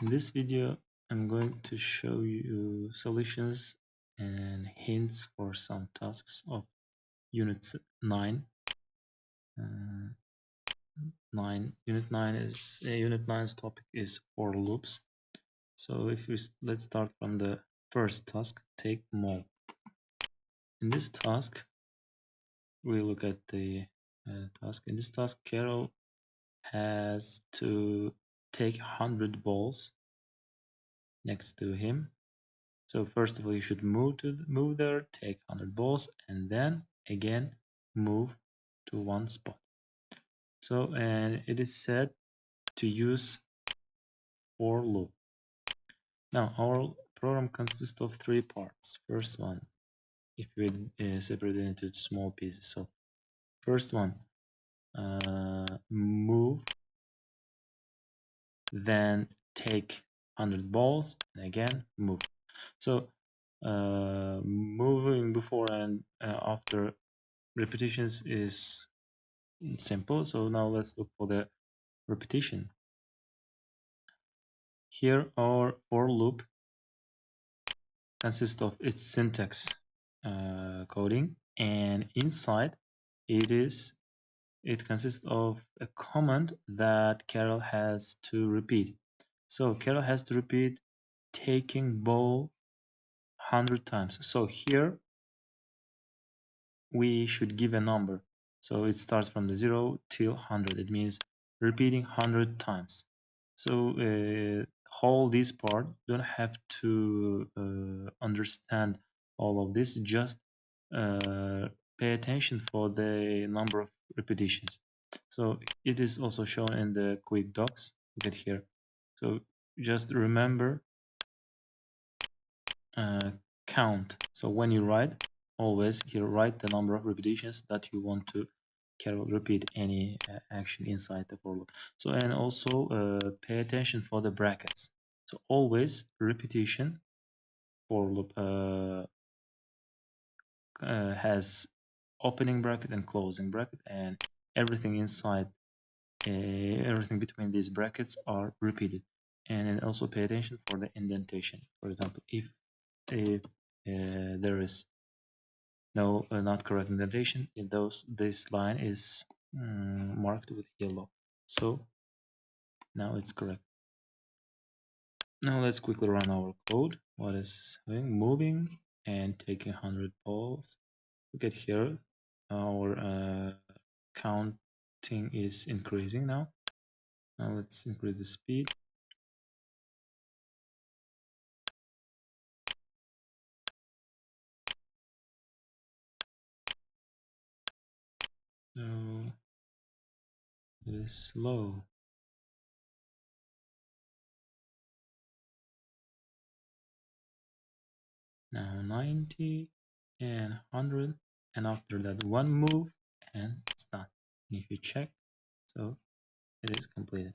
In this video, I'm going to show you solutions and hints for some tasks of Unit 9. Unit 9's topic is for loops. So let's start from the first task, take mole. In this task, we look at the task. In this task, Karel has to take 100 balls next to him. So first of all, you should move there, take 100 balls, and then again move to one spot. So, and it is said to use for loop. Now, our program consists of 3 parts. First one, if we separate it into small pieces. So, first one, move, then take 100 balls, and again move. So, moving before and after repetitions is simple. So now let's look for the repetition. Here our for loop consists of its syntax coding, and inside it consists of a command that Karel has to repeat. So Karel has to repeat taking ball 100 times. So here we should give a number. So it starts from the 0 till 100. It means repeating 100 times. So hold this part. Don't have to understand all of this. Just pay attention for the number of repetitions. So it is also shown in the quick docs. Look at here. So just remember count. So when you write, always here write the number of repetitions that you want to repeat any action inside the for loop. So and also pay attention for the brackets. So always repetition for loop has opening bracket and closing bracket, and everything inside everything between these brackets are repeated. And also pay attention for the indentation. For example, if there is no not correct indentation, this line is marked with yellow. So now it's correct. Now let's quickly run our code. What is moving and taking 100 balls. Look at here, our counting is increasing now. Now let's increase the speed. So it is slow. Now 90 and 100, and after that one move and it's done. And if you check, so it is completed.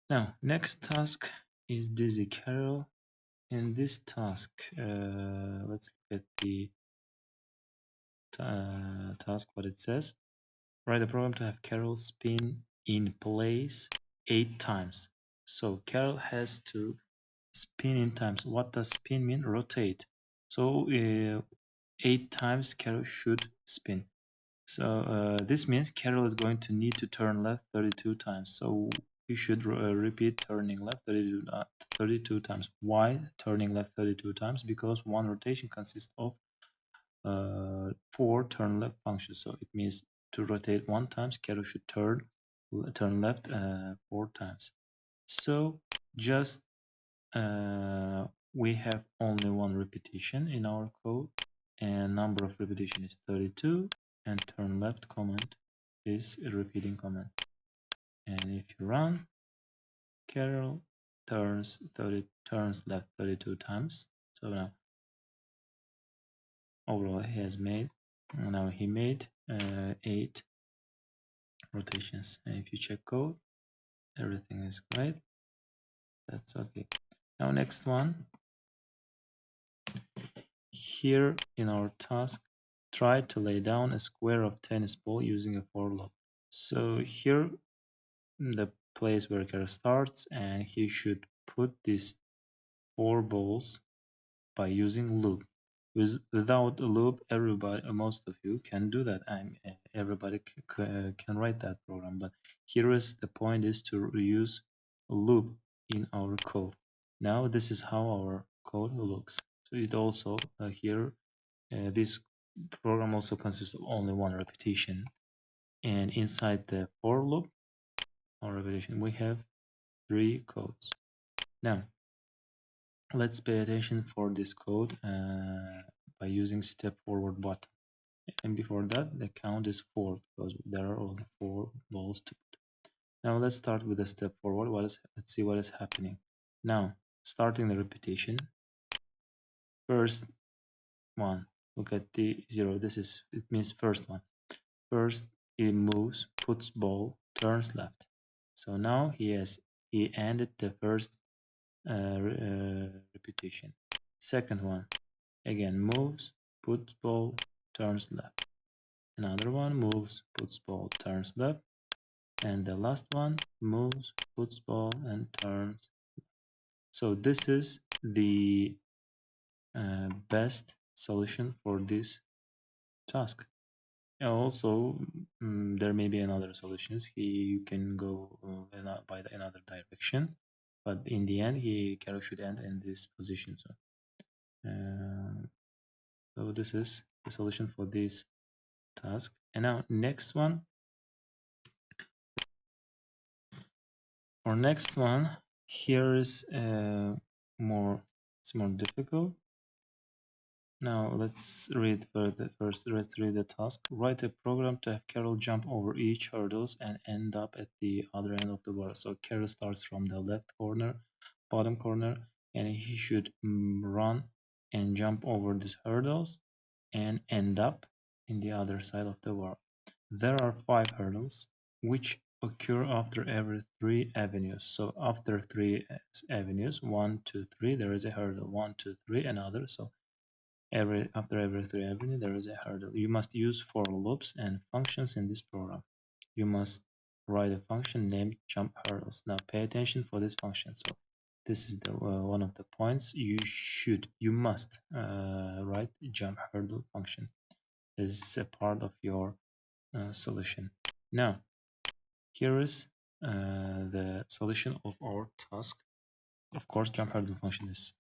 Now next task is Dizzy Karel. In this task, let's look at the task, what it says. Write a program to have Karel spin in place 8 times. So Karel has to spin in times. What does spin mean? Rotate. So 8 times Karel should spin. So this means Karel is going to need to turn left 32 times. So we should repeat turning left 32 times. Why turning left 32 times? Because one rotation consists of 4 turn left functions. So it means to rotate 1 times, Karel should turn left 4 times. So just we have only one repetition in our code, and number of repetition is 32, and turn left command is a repeating command. And if you run, Karel turns left 32 times. So now overall he has made, now he made 8 rotations. And if you check code, everything is great. That's okay. Now next one, here in our task, try to lay down a square of tennis ball using a for loop. So here the place where Karel starts, and he should put these 4 balls by using loop. Without a loop, most of you can do that. Everybody can write that program, but here is the point: is to use a loop in our code. Now this is how our code looks. So it also here this program also consists of only one repetition, and inside the for loop or repetition we have 3 codes. Now let's pay attention for this code by using step forward button. And before that, the count is 4 because there are only 4 balls to put. Now let's start with the step forward. Let's see what is happening. Now, starting the repetition. First one, look at the 0. It means first one. First, it moves, puts ball, turns left. So now he ended the first repetition. Second one, again moves, puts ball, turns left. Another one moves, puts ball, turns left. And the last one moves, puts ball, and turns. So this is the best solution for this task. And also, there may be another solutions. You can go by another direction, but in the end, Karel should end in this position. So this is the solution for this task. And now next one. Our next one here is it's more difficult. Now let's read first. Let's read the task. Write a program to have Karel jump over each hurdles and end up at the other end of the world. So Karel starts from the left corner, bottom corner, and he should run and jump over these hurdles and end up in the other side of the world. There are 5 hurdles which occur after every 3 avenues. So after 3 avenues, 1, 2, 3, there is a hurdle. 1, 2, 3, another. So after every 3 avenues, there is a hurdle. You must use for loops and functions in this program. You must write a function named jump hurdles. Now pay attention for this function. So this is the one of the points you must write jump hurdle function as a part of your solution. Now here is the solution of our task. Of course, jump hurdle function is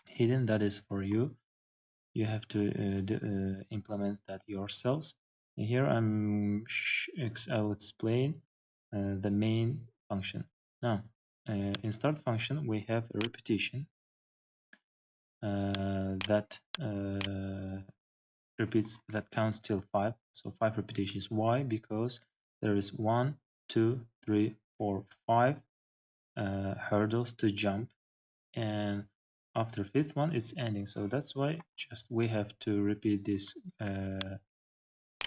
hidden. That is for you. You have to implement that yourselves. And here I'll explain the main function. Now, in start function, we have a repetition that counts till 5. So 5 repetitions. Why? Because there is 1, 2, 3, 4, 5 hurdles to jump, and after 5th one it's ending. So that's why we have to repeat these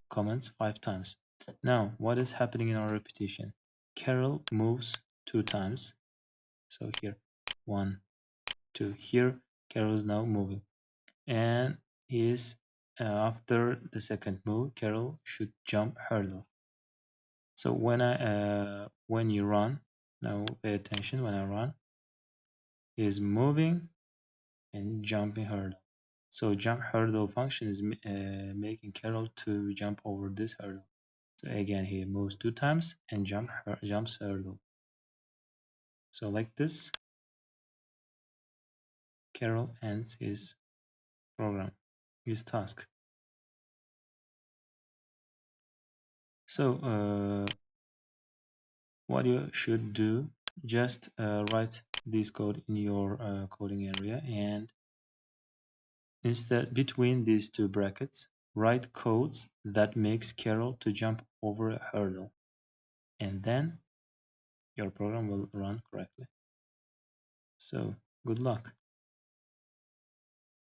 comments 5 times. Now what is happening in our repetition? Karel moves 2 times. So here 1, 2. Here Karel is now moving, and he is after the second move, Karel should jump hurdle. So when you run, now pay attention. When I run, he is moving and jumping hurdle. So jump hurdle function is making Karel to jump over this hurdle. So again, he moves 2 times and jumps hurdle. So like this, Karel ends his program, his task. So what you should do, just write this code in your coding area, and instead between these 2 brackets, write codes that makes Karel to jump over a hurdle, and then your program will run correctly. So good luck.